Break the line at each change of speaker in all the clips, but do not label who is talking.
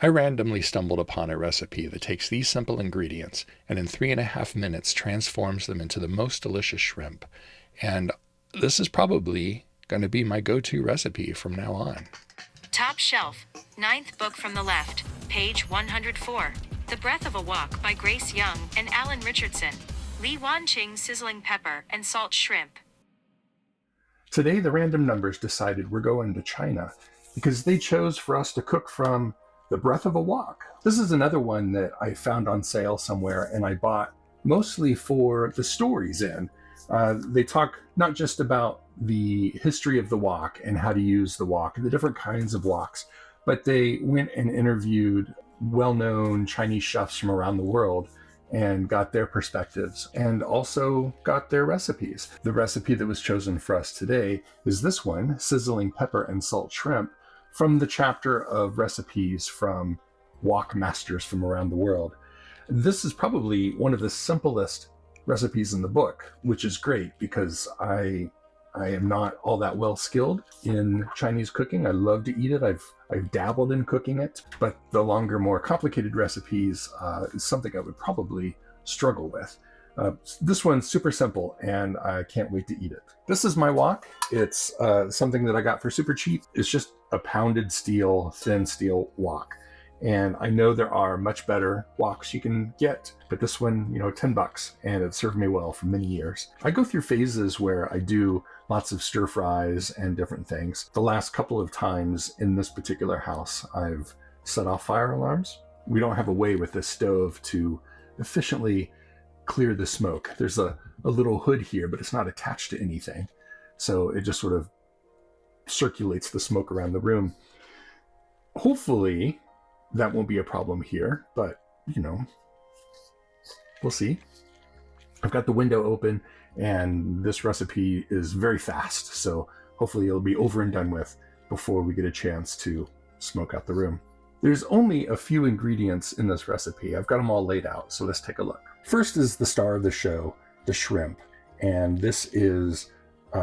I randomly stumbled upon a recipe that takes these simple ingredients and in 3.5 minutes transforms them into the most delicious shrimp. And this is probably going to be my go-to recipe from now on.
Top Shelf, ninth book from the left, page 104. The Breath of a Wok by Grace Young and Alan Richardson. Lee Wan Ching Sizzling Pepper and Salt Shrimp.
Today, the random numbers decided we're going to China because they chose for us to cook from The Breath of a Wok. This is another one that I found on sale somewhere and I bought mostly for the stories in. They talk not just about the history of the wok and how to use the wok and the different kinds of woks, but they went and interviewed well-known Chinese chefs from around the world and got their perspectives and also got their recipes. The recipe that was chosen for us today is this one, Sizzling Pepper and Salt Shrimp, from the chapter of recipes from wok masters from around the world. This is probably one of the simplest recipes in the book, which is great because I am not all that well skilled in Chinese cooking. I love to eat it. I've dabbled in cooking it, but the longer, more complicated recipes is something I would probably struggle with. This one's super simple and I can't wait to eat it. This is my wok. It's something that I got for super cheap. It's just a pounded steel, thin steel wok. And I know there are much better woks you can get, but this one, $10, and it served me well for many years. I go through phases where I do lots of stir fries and different things. The last couple of times in this particular house, I've set off fire alarms. We don't have a way with this stove to efficiently clear the smoke. There's a little hood here, but it's not attached to anything. So it just sort of circulates the smoke around the room. Hopefully, that won't be a problem here, but we'll see. I've got the window open and this recipe is very fast, so hopefully it'll be over and done with before we get a chance to smoke out the room. There's only a few ingredients in this recipe. I've got them all laid out, so let's take a look. First is the star of the show, the shrimp, and this is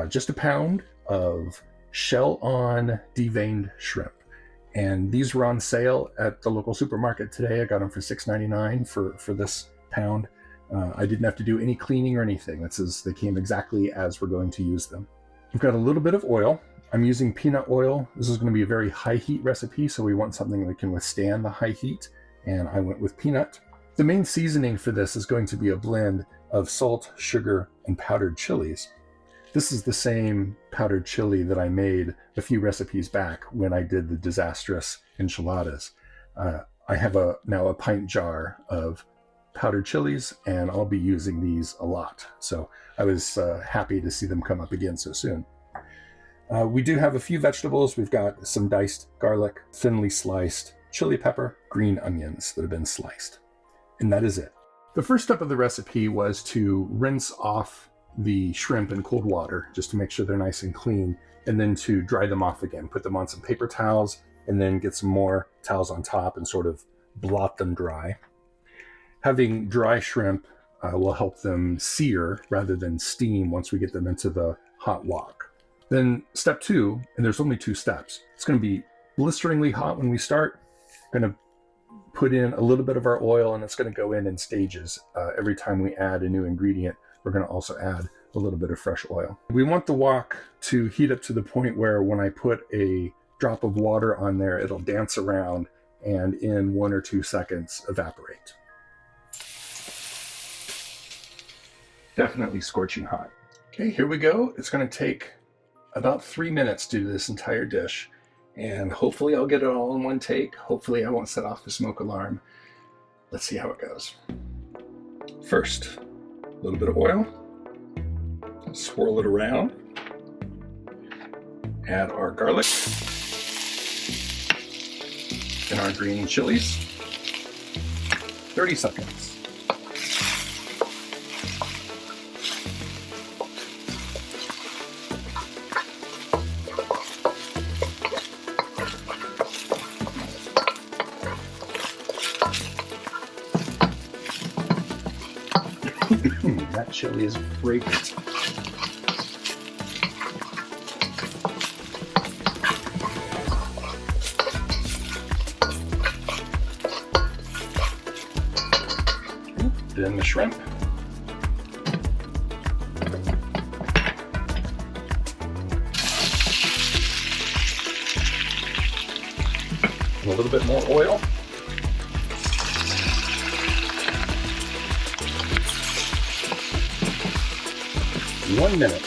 just a pound of shell-on deveined shrimp. And these were on sale at the local supermarket today. I got them for $6.99 for this pound. I didn't have to do any cleaning or anything. They came exactly as we're going to use them. We've got a little bit of oil. I'm using peanut oil. This is going to be a very high heat recipe, so we want something that can withstand the high heat. And I went with peanut. The main seasoning for this is going to be a blend of salt, sugar, and powdered chilies. This is the same powdered chili that I made a few recipes back when I did the disastrous enchiladas. I have now a pint jar of powdered chilies, and I'll be using these a lot. So I was happy to see them come up again so soon. We do have a few vegetables. We've got some diced garlic, thinly sliced chili pepper, green onions that have been sliced. And that is it. The first step of the recipe was to rinse off the shrimp in cold water just to make sure they're nice and clean, and then to dry them off again. Put them on some paper towels and then get some more towels on top and sort of blot them dry. Having dry shrimp will help them sear rather than steam once we get them into the hot wok. Then step 2, and there's only 2 steps. It's going to be blisteringly hot when we start. Going to put in a little bit of our oil, and it's going to go in stages. Every time we add a new ingredient, we're going to also add a little bit of fresh oil. We want the wok to heat up to the point where when I put a drop of water on there, it'll dance around and in 1 or 2 seconds evaporate. Definitely scorching hot. Okay, here we go. It's going to take about 3 minutes to do this entire dish, and hopefully I'll get it all in one take. Hopefully I won't set off the smoke alarm. Let's see how it goes. First, a little bit of oil, swirl it around, add our garlic and our green chilies, 30 seconds. That chili is fragrant. in the shrimp. A little bit more oil. 1 minute.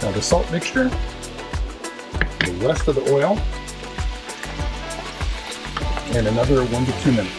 Now the salt mixture, the rest of the oil, and another 1 to 2 minutes.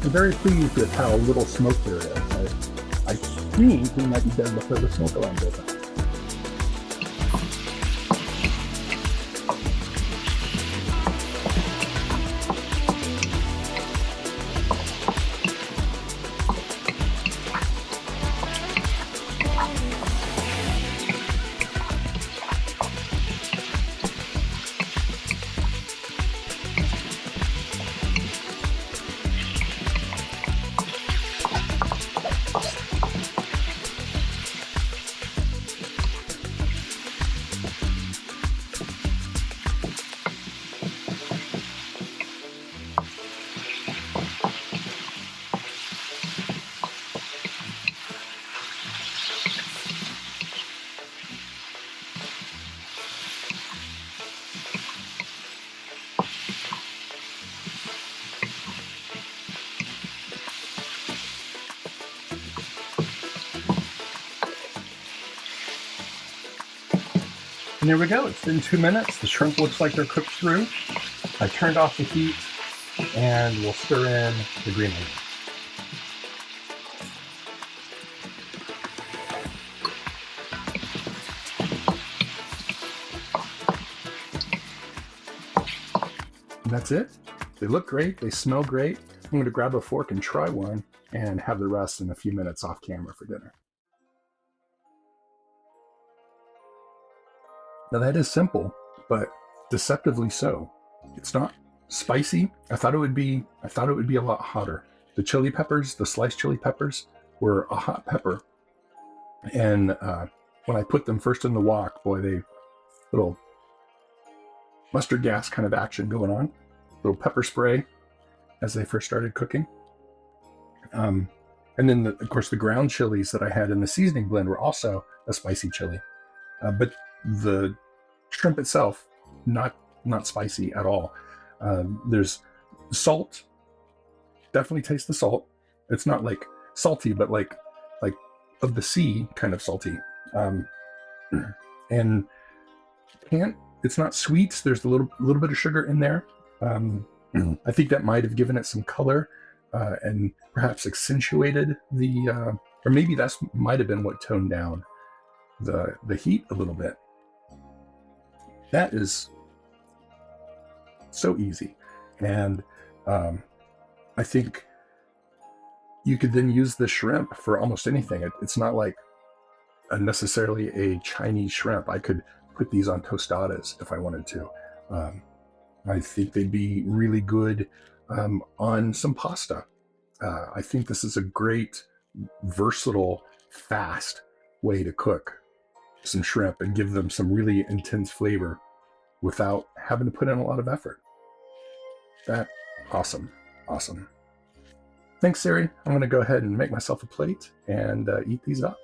I'm very pleased with how little smoke there is. I think we might be done before the smoke alarm goes off. And there we go. It's been 2 minutes. The shrimp looks like they're cooked through. I turned off the heat and we'll stir in the green onion. And that's it. They look great. They smell great. I'm going to grab a fork and try one and have the rest in a few minutes off camera for dinner. Now that is simple, but deceptively so. It's not spicy. I thought it would be a lot hotter. The chili peppers, the sliced chili peppers, were a hot pepper. And when I put them first in the wok, boy, they little mustard gas kind of action going on. Little pepper spray as they first started cooking. And then, of course, the ground chilies that I had in the seasoning blend were also a spicy chili. But the shrimp itself, not spicy at all. There's salt. Definitely taste the salt. It's not like salty, but like of the sea kind of salty. And it's not sweet. There's a little bit of sugar in there. I think that might have given it some color and perhaps accentuated or maybe that's might have been what toned down the heat a little bit. That is so easy. And I think you could then use the shrimp for almost anything. It's not like necessarily a Chinese shrimp. I could put these on tostadas if I wanted to. I think they'd be really good on some pasta. I think this is a great, versatile, fast way to cook some shrimp and give them some really intense flavor without having to put in a lot of effort. Awesome. Thanks, Siri. I'm going to go ahead and make myself a plate and eat these up.